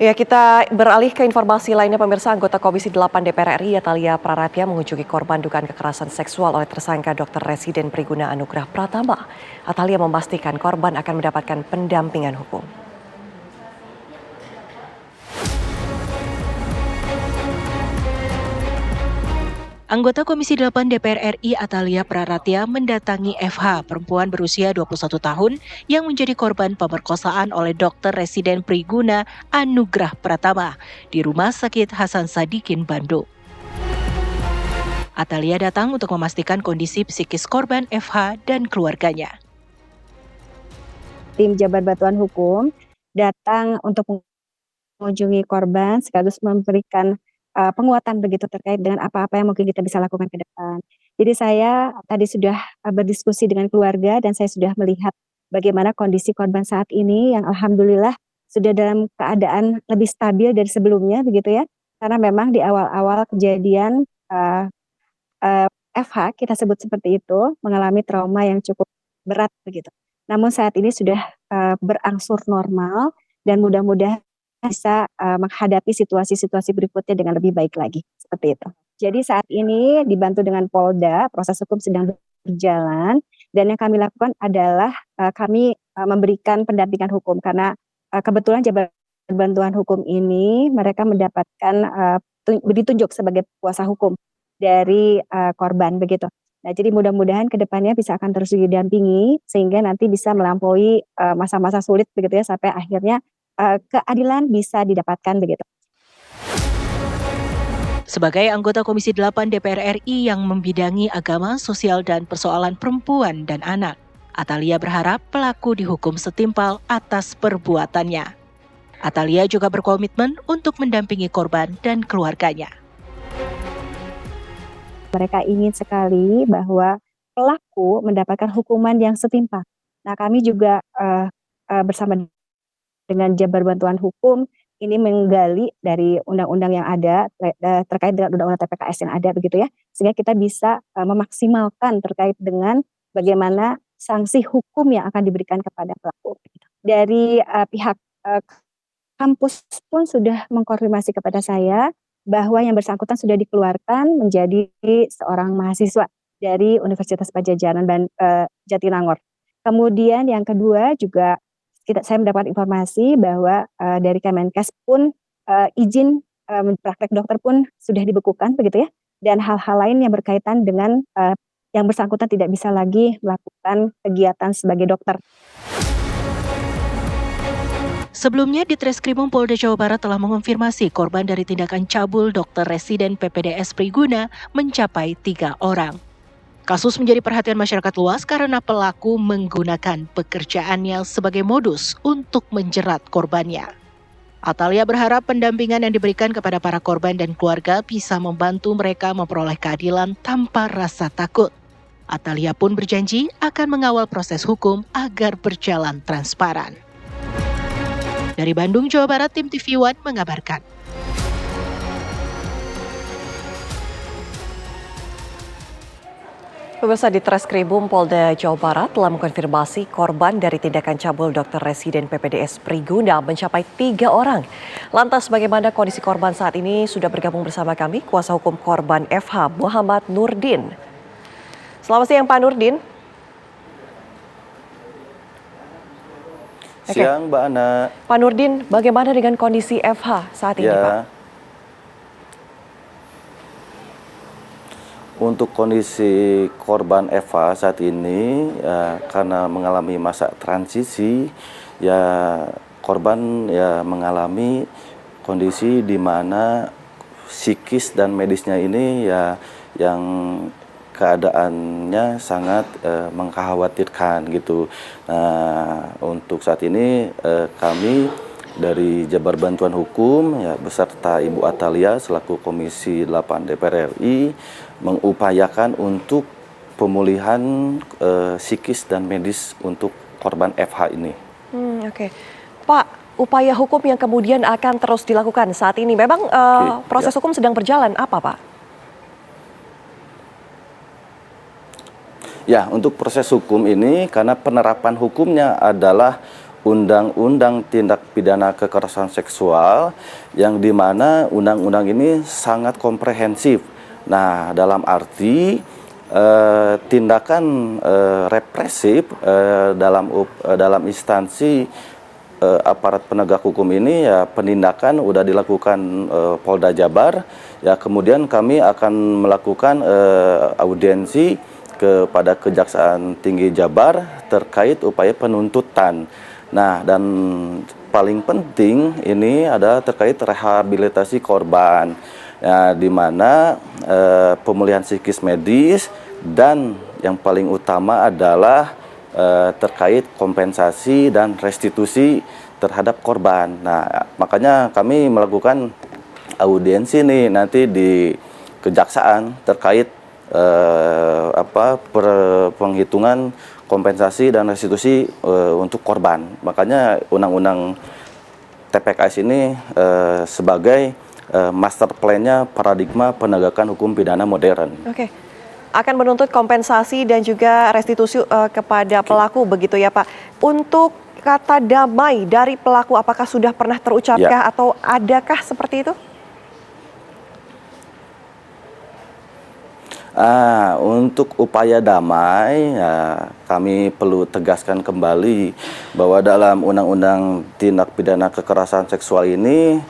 Ya, kita beralih ke informasi lainnya pemirsa. Anggota Komisi 8 DPR RI Atalia Praratia mengunjungi korban dugaan kekerasan seksual oleh tersangka Dr. Residen Priguna Anugrah Pratama. Atalia memastikan korban akan mendapatkan pendampingan hukum. Anggota Komisi 8 DPR RI Atalia Praratia mendatangi FH, perempuan berusia 21 tahun yang menjadi korban pemerkosaan oleh Dr. Residen Priguna Anugrah Pratama di Rumah Sakit Hasan Sadikin, Bandung. Atalia datang untuk memastikan kondisi psikis korban FH dan keluarganya. Tim Jabar Bantuan Hukum datang untuk mengunjungi korban sekaligus memberikan penguatan begitu terkait dengan apa-apa yang mungkin kita bisa lakukan ke depan. Jadi saya tadi sudah berdiskusi dengan keluarga dan saya sudah melihat bagaimana kondisi korban saat ini yang alhamdulillah sudah dalam keadaan lebih stabil dari sebelumnya begitu ya. Karena memang di awal-awal kejadian FH kita sebut seperti itu mengalami trauma yang cukup berat begitu. Namun saat ini sudah berangsur normal dan mudah-mudahan bisa menghadapi situasi-situasi berikutnya dengan lebih baik lagi, seperti itu. Jadi saat ini dibantu dengan Polda, proses hukum sedang berjalan dan yang kami lakukan adalah kami memberikan pendampingan hukum karena kebetulan Jabar Bantuan Hukum ini mereka mendapatkan ditunjuk sebagai kuasa hukum dari korban begitu. Nah, jadi mudah-mudahan ke depannya bisa akan terus didampingi sehingga nanti bisa melampaui masa-masa sulit begitu ya sampai akhirnya keadilan bisa didapatkan begitu. Sebagai anggota Komisi 8 DPR RI yang membidangi agama, sosial, dan persoalan perempuan dan anak, Atalia berharap pelaku dihukum setimpal atas perbuatannya. Atalia juga berkomitmen untuk mendampingi korban dan keluarganya. Mereka ingin sekali bahwa pelaku mendapatkan hukuman yang setimpal. Nah, kami juga bersama dengan Jabar Bantuan Hukum ini menggali dari undang-undang yang ada terkait dengan undang-undang TPKS yang ada begitu ya, sehingga kita bisa memaksimalkan terkait dengan bagaimana sanksi hukum yang akan diberikan kepada pelaku. Dari pihak kampus pun sudah mengkonfirmasi kepada saya bahwa yang bersangkutan sudah dikeluarkan menjadi seorang mahasiswa dari Universitas Padjadjaran dan Jatinangor. Kemudian yang kedua juga saya mendapat informasi bahwa dari Kemenkes pun izin praktek dokter pun sudah dibekukan begitu ya, dan hal-hal lain yang berkaitan dengan yang bersangkutan tidak bisa lagi melakukan kegiatan sebagai dokter. Sebelumnya, Ditreskrimum Polda Jawa Barat telah mengonfirmasi korban dari tindakan cabul Dr. Residen PPDS Priguna mencapai 3 orang. Kasus menjadi perhatian masyarakat luas karena pelaku menggunakan pekerjaannya sebagai modus untuk menjerat korbannya. Atalia berharap pendampingan yang diberikan kepada para korban dan keluarga bisa membantu mereka memperoleh keadilan tanpa rasa takut. Atalia pun berjanji akan mengawal proses hukum agar berjalan transparan. Dari Bandung, Jawa Barat, tim TV One mengabarkan. Pemirsa, Ditreskrimum Polda Jawa Barat telah mengkonfirmasi korban dari tindakan cabul Dr. Residen PPDS Priguna mencapai 3 orang. Lantas bagaimana kondisi korban saat ini? Sudah bergabung bersama kami kuasa hukum korban FH Muhammad Nurdin. Selamat siang Pak Nurdin. Siang Mbak Ana. Pak Nurdin, bagaimana dengan kondisi FH saat ini Pak? Untuk kondisi korban Eva saat ini ya, karena mengalami masa transisi ya korban ya mengalami kondisi di mana psikis dan medisnya ini ya yang keadaannya sangat mengkhawatirkan gitu. Nah, untuk saat ini kami dari Jabar Bantuan Hukum ya beserta Ibu Atalia selaku Komisi 8 DPR RI mengupayakan untuk pemulihan psikis dan medis untuk korban FH ini. Oke. Pak, upaya hukum yang kemudian akan terus dilakukan saat ini memang proses hukum sedang berjalan apa Pak? Ya, untuk proses hukum ini karena penerapan hukumnya adalah Undang-Undang Tindak Pidana Kekerasan Seksual yang dimana undang-undang ini sangat komprehensif. Nah, dalam arti tindakan represif dalam instansi aparat penegak hukum ini ya penindakan udah dilakukan Polda Jabar, ya kemudian kami akan melakukan audiensi kepada Kejaksaan Tinggi Jabar terkait upaya penuntutan. Nah, dan paling penting ini ada terkait rehabilitasi korban, ya, di mana pemulihan psikis medis dan yang paling utama adalah terkait kompensasi dan restitusi terhadap korban. Nah, makanya kami melakukan audiensi nih nanti di Kejaksaan terkait penghitungan kompensasi dan restitusi untuk korban. Makanya undang-undang TPKS ini sebagai master plan-nya paradigma penegakan hukum pidana modern. Oke. Akan menuntut kompensasi dan juga restitusi kepada pelaku begitu ya Pak. Untuk kata damai dari pelaku apakah sudah pernah terucapkah atau adakah seperti itu? Untuk upaya damai, ya, kami perlu tegaskan kembali bahwa dalam Undang-Undang Tindak Pidana Kekerasan Seksual ini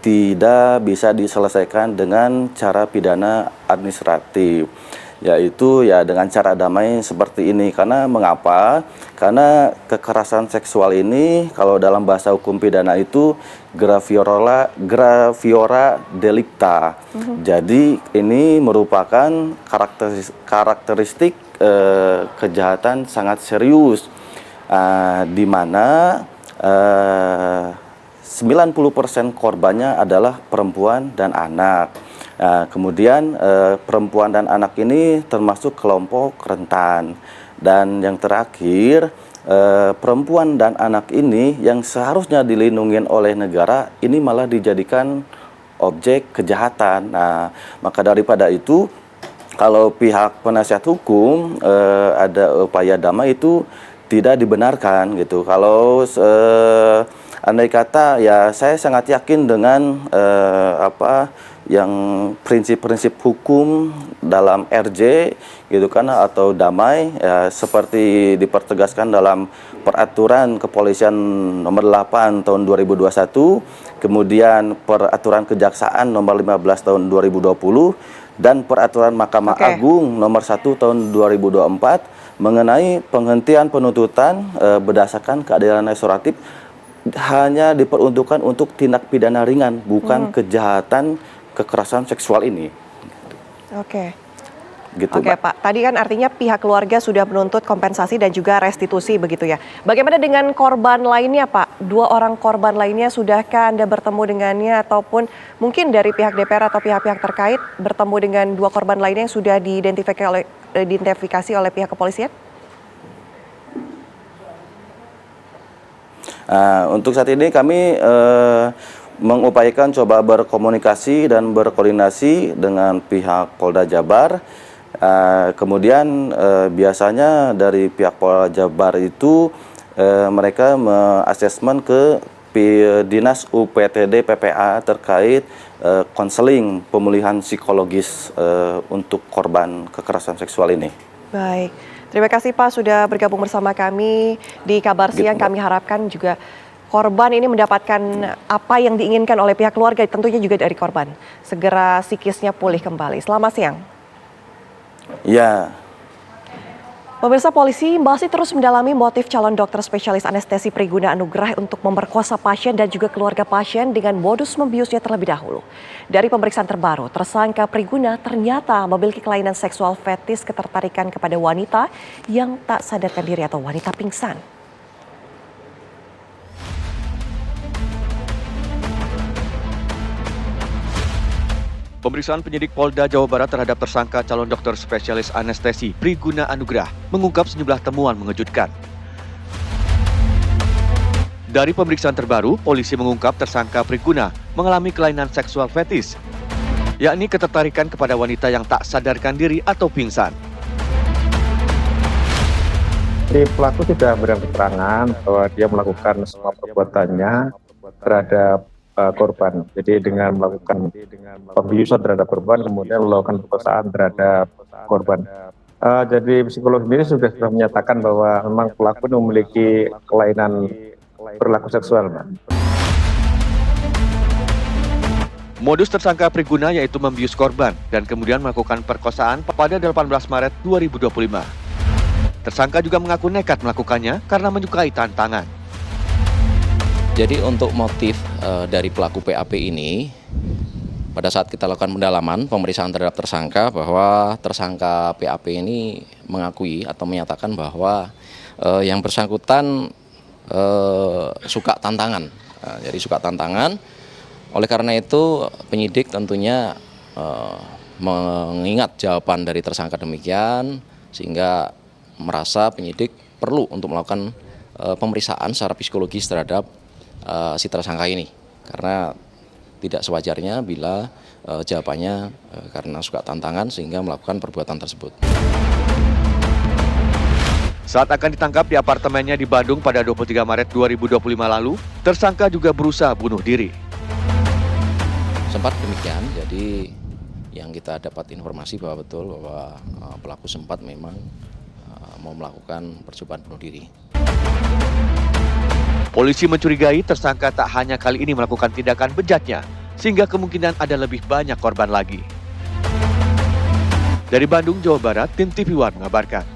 tidak bisa diselesaikan dengan cara pidana administratif, yaitu ya dengan cara damai seperti ini. Karena mengapa? Karena kekerasan seksual ini kalau dalam bahasa hukum pidana itu graviora delicta. Jadi ini merupakan karakteristik kejahatan sangat serius, di mana 90% korbannya adalah perempuan dan anak. Kemudian perempuan dan anak ini termasuk kelompok rentan. Dan yang terakhir, perempuan dan anak ini yang seharusnya dilindungi oleh negara ini malah dijadikan objek kejahatan. Nah, maka daripada itu, kalau pihak penasihat hukum ada upaya damai itu tidak dibenarkan gitu. Kalau andai kata ya saya sangat yakin dengan yang prinsip-prinsip hukum dalam RJ gitu kan atau damai ya, seperti dipertegaskan dalam peraturan kepolisian nomor 8 tahun 2021, kemudian peraturan kejaksaan nomor 15 tahun 2020 dan peraturan Mahkamah Agung nomor 1 tahun 2024 mengenai penghentian penuntutan berdasarkan keadilan restoratif hanya diperuntukkan untuk tindak pidana ringan, bukan kejahatan kekerasan seksual ini. Oke. Gitu, Oke, Pak. Tadi kan artinya pihak keluarga sudah menuntut kompensasi dan juga restitusi begitu ya. Bagaimana dengan korban lainnya, Pak? 2 orang korban lainnya sudahkah Anda bertemu dengannya ataupun mungkin dari pihak DPR atau pihak-pihak terkait bertemu dengan 2 korban lainnya yang sudah diidentifikasi oleh pihak kepolisian? Untuk saat ini kami mengupayakan coba berkomunikasi dan berkoordinasi dengan pihak Polda Jabar. Kemudian biasanya dari pihak Polda Jabar itu mereka asesmen ke Dinas UPTD PPA terkait konseling pemulihan psikologis untuk korban kekerasan seksual ini. Baik. Terima kasih Pak sudah bergabung bersama kami di Kabar Siang. Kami harapkan juga korban ini mendapatkan apa yang diinginkan oleh pihak keluarga, tentunya juga dari korban. Segera psikisnya pulih kembali. Selamat siang. Ya. Pemirsa, polisi masih terus mendalami motif calon dokter spesialis anestesi Priguna Anugrah untuk memperkosa pasien dan juga keluarga pasien dengan modus membiusnya terlebih dahulu. Dari pemeriksaan terbaru, tersangka Priguna ternyata memiliki kelainan seksual fetis ketertarikan kepada wanita yang tak sadarkan diri atau wanita pingsan. Pemeriksaan penyidik Polda Jawa Barat terhadap tersangka calon dokter spesialis anestesi Priguna Anugrah mengungkap sejumlah temuan mengejutkan. Dari pemeriksaan terbaru, polisi mengungkap tersangka Priguna mengalami kelainan seksual fetis, yakni ketertarikan kepada wanita yang tak sadarkan diri atau pingsan. Si pelaku sudah memberikan keterangan bahwa dia melakukan semua perbuatannya terhadap korban. Jadi dengan melakukan pembiusan terhadap korban, kemudian melakukan perkosaan terhadap korban. Jadi psikolog sendiri sudah menyatakan bahwa memang pelaku ini memiliki kelainan perilaku seksual, Mbak. Modus tersangka Priguna yaitu membius korban dan kemudian melakukan perkosaan pada 18 Maret 2025. Tersangka juga mengaku nekat melakukannya karena menyukai tantangan. Jadi untuk motif dari pelaku PAP ini, pada saat kita lakukan pendalaman pemeriksaan terhadap tersangka, bahwa tersangka PAP ini mengakui atau menyatakan bahwa yang bersangkutan suka tantangan. Jadi suka tantangan. Oleh karena itu penyidik tentunya mengingat jawaban dari tersangka demikian, sehingga merasa penyidik perlu untuk melakukan pemeriksaan secara psikologis terhadap si tersangka ini, karena tidak sewajarnya bila jawabannya karena suka tantangan sehingga melakukan perbuatan tersebut. Saat akan ditangkap di apartemennya di Bandung pada 23 Maret 2025 lalu, tersangka juga berusaha bunuh diri. Sempat demikian, jadi yang kita dapat informasi bahwa betul bahwa pelaku sempat memang mau melakukan percobaan bunuh diri. Polisi mencurigai tersangka tak hanya kali ini melakukan tindakan bejatnya, sehingga kemungkinan ada lebih banyak korban lagi. Dari Bandung, Jawa Barat, tim TV One mengabarkan.